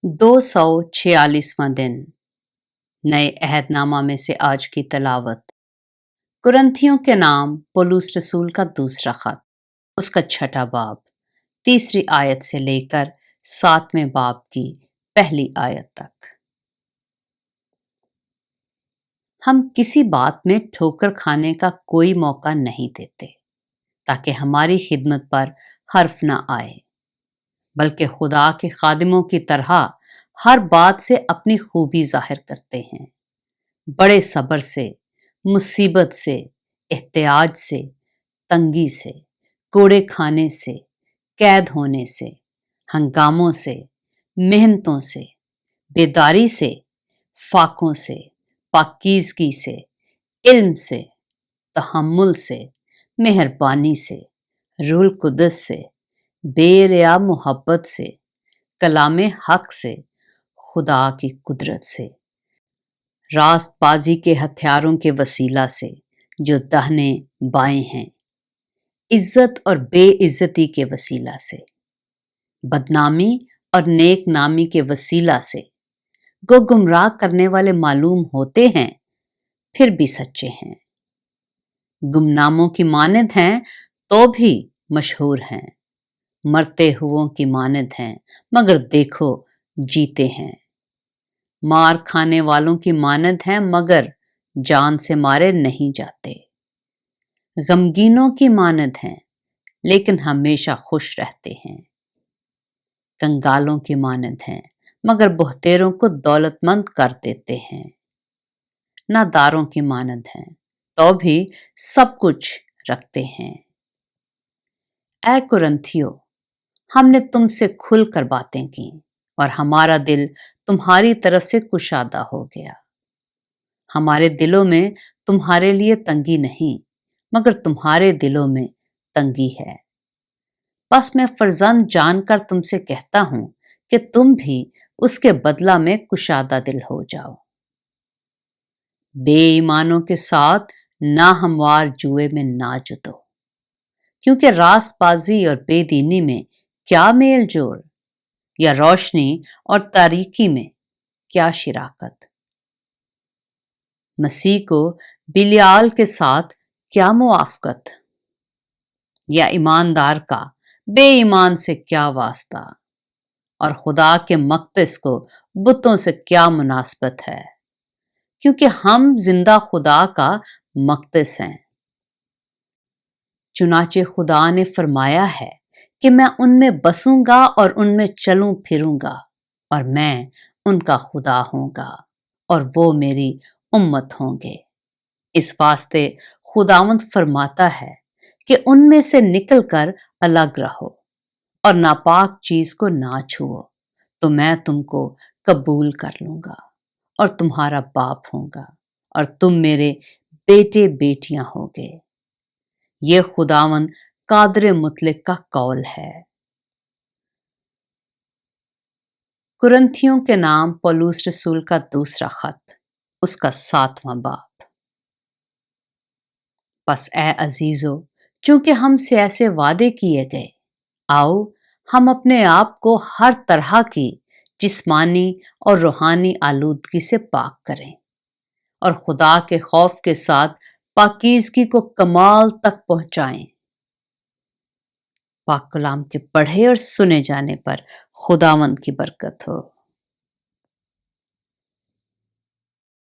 246वां दिन। नए अहदनामा में से आज की तलावत कुरंथियों के नाम पौलुस रसूल का दूसरा खत, उसका 6वां बाब, 3री आयत से लेकर 7वें बाब की पहली आयत तक। हम किसी बात में ठोकर खाने का कोई मौका नहीं देते ताकि हमारी खिदमत पर हर्फ न आए, बल्कि खुदा के खादिमों की तरह हर बात से अपनी खूबी जाहिर करते हैं। बड़े सब्र से, मुसीबत से, एहतियाज से, तंगी से, कोड़े खाने से, कैद होने से, हंगामों से, मेहनतों से, बेदारी से, फाकों से, पाकीज़गी से, इल्म से, तहम्मुल से, मेहरबानी से, रूहुल कुद्दस से, बेरिया मोहब्बत से, कलामे हक से, खुदा की कुदरत से, रास्तबाजी के हथियारों के वसीला से जो दाहिने बाएं हैं, इज्जत और बेइज्जती के वसीला से, बदनामी और नेक नामी के वसीला से, गो गुमराह करने वाले मालूम होते हैं फिर भी सच्चे हैं, गुमनामों की मानद हैं तो भी मशहूर हैं, मरते हुओं की मानद हैं मगर देखो जीते हैं, मार खाने वालों की मानद हैं मगर जान से मारे नहीं जाते, गमगीनों की मानद हैं लेकिन हमेशा खुश रहते हैं, कंगालों की मानद हैं मगर बहुतेरों को दौलतमंद कर देते हैं, नादारों की मानद हैं तो भी सब कुछ रखते हैं। ऐ कुरंथियो, हमने तुमसे खुलकर बातें की और हमारा दिल तुम्हारी तरफ से कुशादा हो गया। हमारे दिलों में तुम्हारे लिए तंगी नहीं मगर तुम्हारे दिलों में तंगी है। बस मैं फर्जंद जानकर तुमसे कहता हूं कि तुम भी उसके बदला में कुशादा दिल हो जाओ। बेईमानों के साथ नाहमवार जुए में ना जुटो, क्योंकि रास्तबाजी और बेदीनी में क्या मेल जोल, या रोशनी और तारीकी में क्या शिराकत। मसीह को बिलियाल के साथ क्या मुआफकत, या ईमानदार का बेईमान से क्या वास्ता, और खुदा के मक़दस को बुतों से क्या मुनासबत है, क्योंकि हम जिंदा खुदा का मक़दस हैं। चुनाचे खुदा ने फरमाया है कि मैं उनमें बसूंगा और उनमें चलूं फिरूंगा और मैं उनका खुदा होऊंगा और वो मेरी उम्मत होंगे। इस वास्ते खुदावंद फरमाता है कि उनमें से निकलकर अलग रहो और नापाक चीज को ना छुओ, तो मैं तुमको कबूल कर लूंगा और तुम्हारा बाप होऊंगा और तुम मेरे बेटे बेटियां होगे। ये खुदावंद कादर मुतलक का कौल है। कुरंथियों के नाम पौलुस रसूल का दूसरा खत, उसका 7वां बाब। बस ए अजीजो, चूंकि हमसे ऐसे वादे किए गए, आओ हम अपने आप को हर तरह की जिस्मानी और रूहानी आलूदगी से पाक करें और खुदा के खौफ के साथ पाकीज़गी को कमाल तक पहुंचाएं। पाक कलाम के पढ़े और सुने जाने पर खुदावंद की बरकत हो।